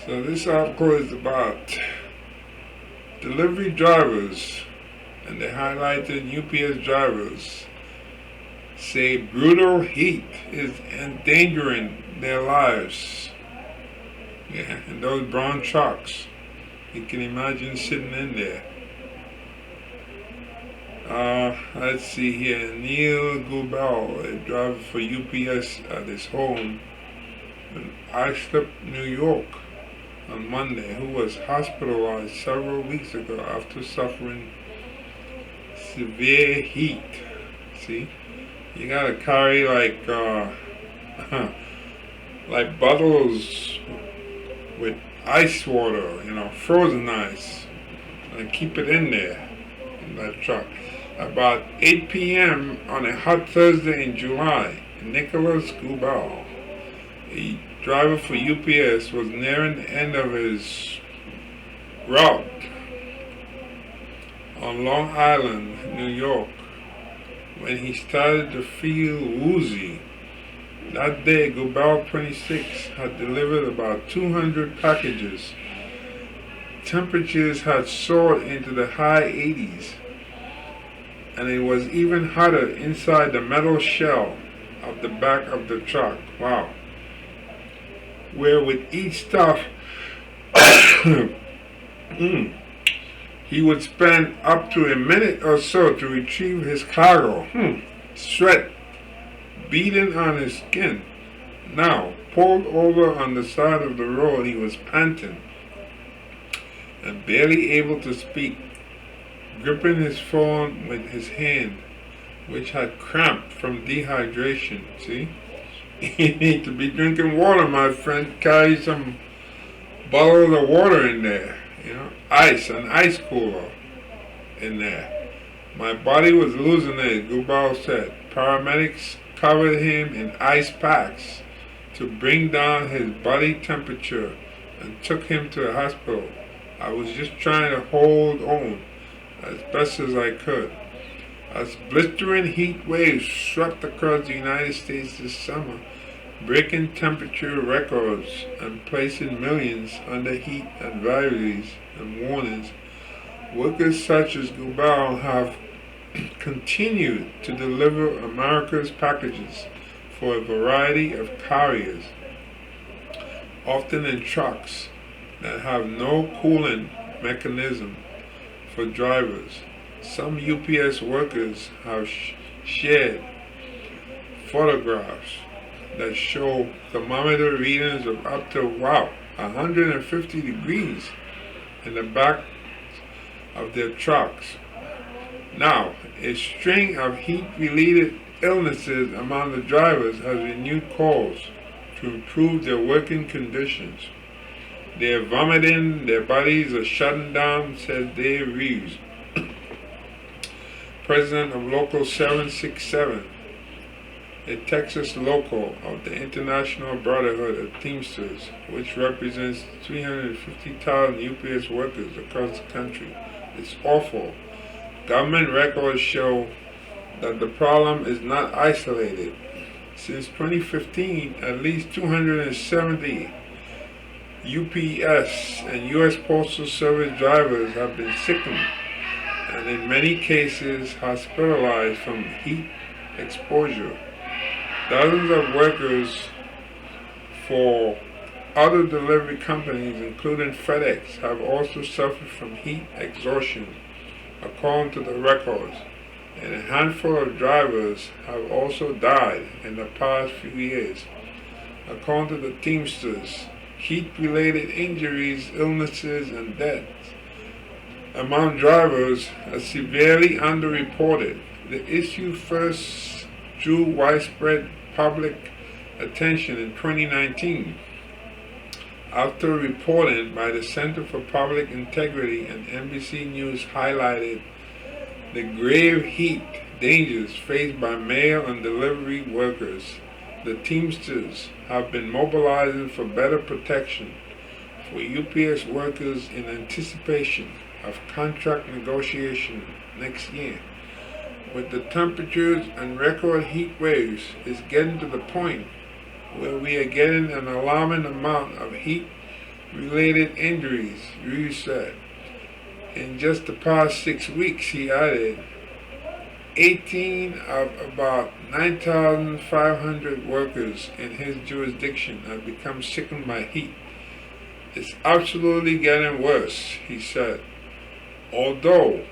So this article is about delivery drivers, and they highlighted UPS drivers say brutal heat is endangering their lives. Yeah, and those brown trucks, you can imagine sitting in there. Let's see here. Neil Gubel, a driver for UPS at his home in Islip, New York, on Monday, who was hospitalized several weeks ago after suffering severe heat. See, you gotta carry like bottles with ice water, frozen ice, and keep it in there in that truck. About 8 p.m. on a hot Thursday in July, Nicholas Gubal, a driver for UPS, was nearing the end of his route on Long Island, New York, when he started to feel woozy. That day, Gubal, 26, had delivered about 200 packages. Temperatures had soared into the high 80s, and it was even hotter inside the metal shell of the back of the truck. Wow. Where with each stop, he would spend up to a minute or so to retrieve his cargo. Sweat beating on his skin. Now, pulled over on the side of the road, he was panting and barely able to speak, gripping his phone with his hand, which had cramped from dehydration. See? You need to be drinking water, my friend. Carry some bottles of water in there. Ice, an ice cooler in there. My body was losing it, Gubal said. Paramedics covered him in ice packs to bring down his body temperature and took him to the hospital. I was just trying to hold on as best as I could. As blistering heat waves swept across the United States this summer, breaking temperature records and placing millions under heat advisories and warnings, workers such as Gubal have continued to deliver America's packages for a variety of carriers, often in trucks that have no cooling mechanism for drivers. Some UPS workers have shared photographs that show thermometer readings of up to 150 degrees in the back of their trucks. Now, a string of heat-related illnesses among the drivers has renewed calls to improve their working conditions. They are vomiting, their bodies are shutting down, says Dave Reeves, president of Local 767, a Texas local of the International Brotherhood of Teamsters, which represents 350,000 UPS workers across the country. It's awful. Government records show that the problem is not isolated. Since 2015, at least 270 UPS and U.S. Postal Service drivers have been sickened, and in many cases hospitalized from heat exposure. Dozens of workers for other delivery companies, including FedEx, have also suffered from heat exhaustion, according to the records, and a handful of drivers have also died in the past few years. According to the Teamsters, heat-related injuries, illnesses, and deaths among drivers are severely underreported. The issue first drew widespread public attention in 2019 after reporting by the Center for Public Integrity, and NBC News highlighted the grave heat dangers faced by mail and delivery workers. The Teamsters have been mobilizing for better protection for UPS workers in anticipation of contract negotiation next year. With the temperatures and record heat waves, it's getting to the point where we are getting an alarming amount of heat related injuries, Reeves said. In just the past 6 weeks, he added, 18 of about 9,500 workers in his jurisdiction have become sickened by heat. It's absolutely getting worse, he said. Although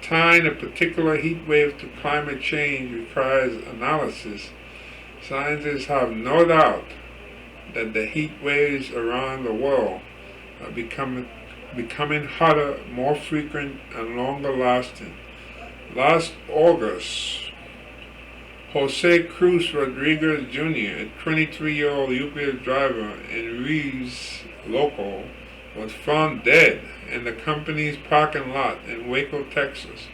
tying a particular heat wave to climate change requires analysis, scientists have no doubt that the heat waves around the world are becoming hotter, more frequent, and longer lasting. Last August, Jose Cruz Rodriguez Jr., a 23-year-old UPS driver in Reeves local, was found dead in the company's parking lot in Waco, Texas,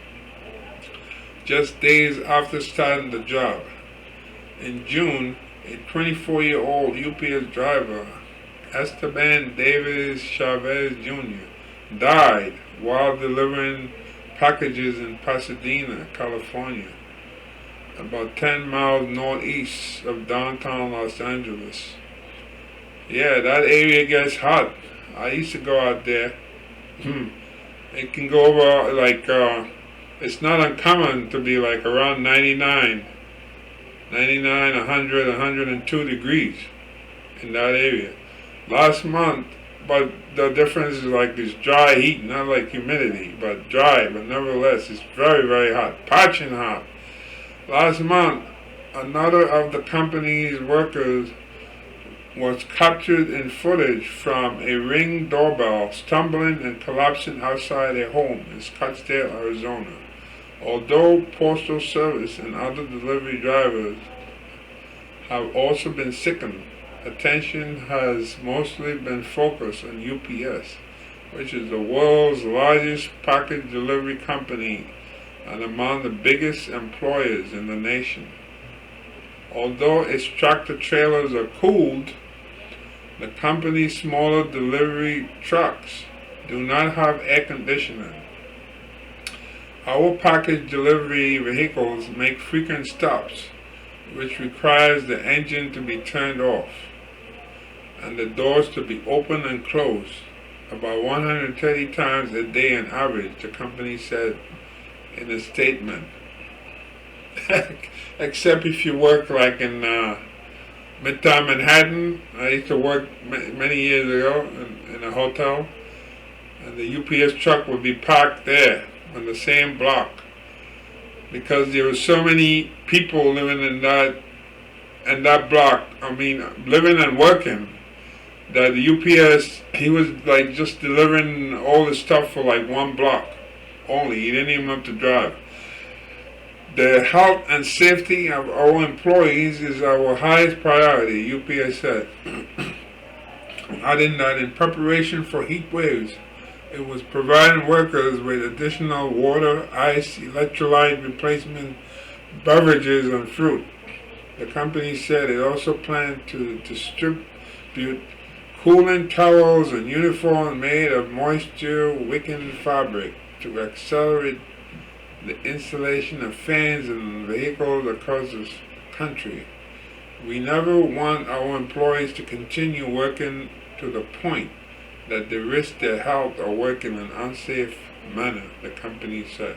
just days after starting the job. In June, a 24-year-old UPS driver, Esteban Davis Chavez Jr., died while delivering packages in Pasadena, California, about 10 miles northeast of downtown Los Angeles. Yeah, that area gets hot. I used to go out there. It can go over it's not uncommon to be like around 99, 100, 102 degrees in that area. Last month, but the difference is like this dry heat, not like humidity, but dry, but nevertheless, it's very, very hot, parching hot. Last month, another of the company's workers was captured in footage from a Ring doorbell stumbling and collapsing outside a home in Scottsdale, Arizona. Although Postal Service and other delivery drivers have also been sickened, attention has mostly been focused on UPS, which is the world's largest package delivery company and among the biggest employers in the nation. Although its tractor trailers are cooled, the company's smaller delivery trucks do not have air conditioning. Our package delivery vehicles make frequent stops, which requires the engine to be turned off and the doors to be opened and closed about 130 times a day on average, the company said in a statement. Except if you work like in Midtown Manhattan. I used to work many years ago in a hotel, and the UPS truck would be parked there on the same block because there were so many people living in that block. I mean, living and working. That the UPS, he was like just delivering all the stuff for like one block only. He didn't even have to drive. The health and safety of our employees is our highest priority, UPS said. Adding that in preparation for heat waves, it was providing workers with additional water, ice, electrolyte replacement beverages, and fruit. The company said it also planned to distribute cooling towels and uniforms made of moisture-wicking fabric to accelerate the installation of fans in vehicles across the country. We never want our employees to continue working to the point that they risk their health or work in an unsafe manner, the company said.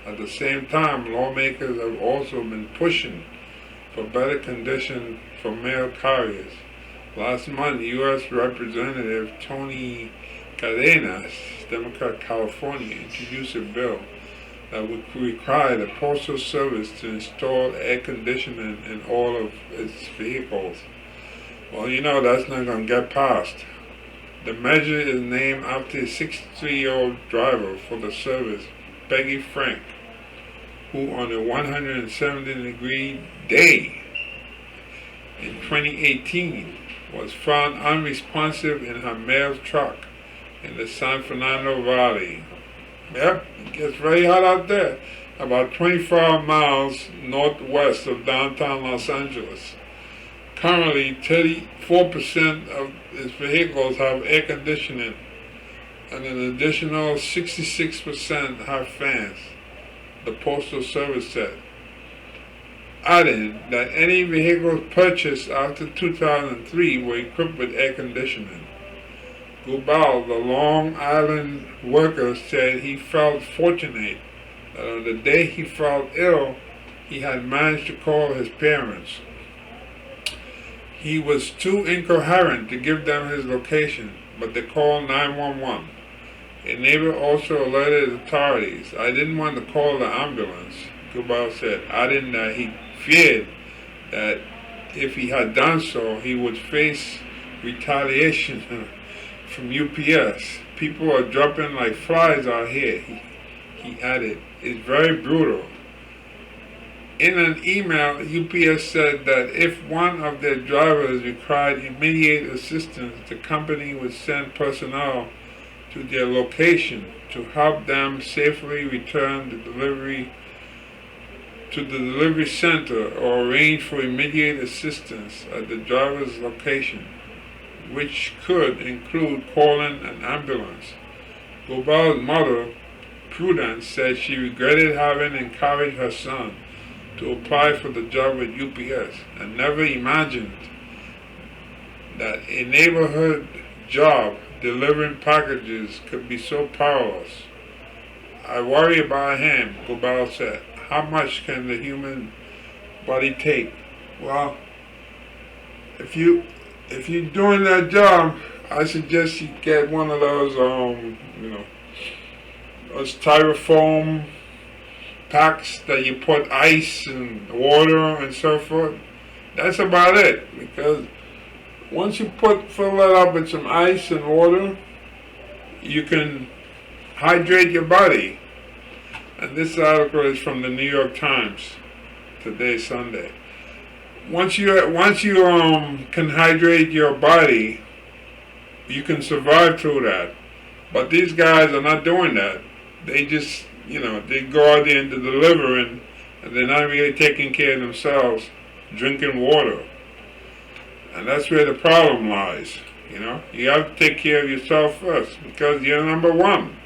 At the same time, lawmakers have also been pushing for better conditions for mail carriers. Last month, U.S. Representative Tony Cadenas, Democrat California, introduced a bill that would require the Postal Service to install air conditioning in all of its vehicles. Well, you know that's not going to get passed. The measure is named after a 63-year-old driver for the service, Peggy Frank, who on a 170-degree day in 2018 was found unresponsive in her mail truck in the San Fernando Valley. Yep, it gets very hot out there, about 24 miles northwest of downtown Los Angeles. Currently, 34% of its vehicles have air conditioning, and an additional 66% have fans, the Postal Service said, adding that any vehicles purchased after 2003 were equipped with air conditioning. Gubal, the Long Island worker, said he felt fortunate that on the day he felt ill, he had managed to call his parents. He was too incoherent to give them his location, but they called 911. A neighbor also alerted authorities. I didn't want to call the ambulance, Gubal said, adding that he feared that if he had done so, he would face retaliation from UPS. People are dropping like flies out here, he added. It's very brutal. In an email, UPS said that if one of their drivers required immediate assistance, the company would send personnel to their location to help them safely return the delivery to the delivery center or arrange for immediate assistance at the driver's location, which could include calling an ambulance. Gobal's mother, Prudence, said she regretted having encouraged her son to apply for the job with UPS and never imagined that a neighborhood job delivering packages could be so powerless. I worry about him, Gobal said. How much can the human body take? Well, if you're doing that job, I suggest you get one of those those styrofoam packs that you put ice and water and so forth. That's about it, because once you fill it up with some ice and water, you can hydrate your body. And this article is from the New York Times, today, Sunday. Once you can hydrate your body, you can survive through that. But these guys are not doing that. They just, they go out there and deliver, and they're not really taking care of themselves, drinking water. And that's where the problem lies. You have to take care of yourself first, because you're number one.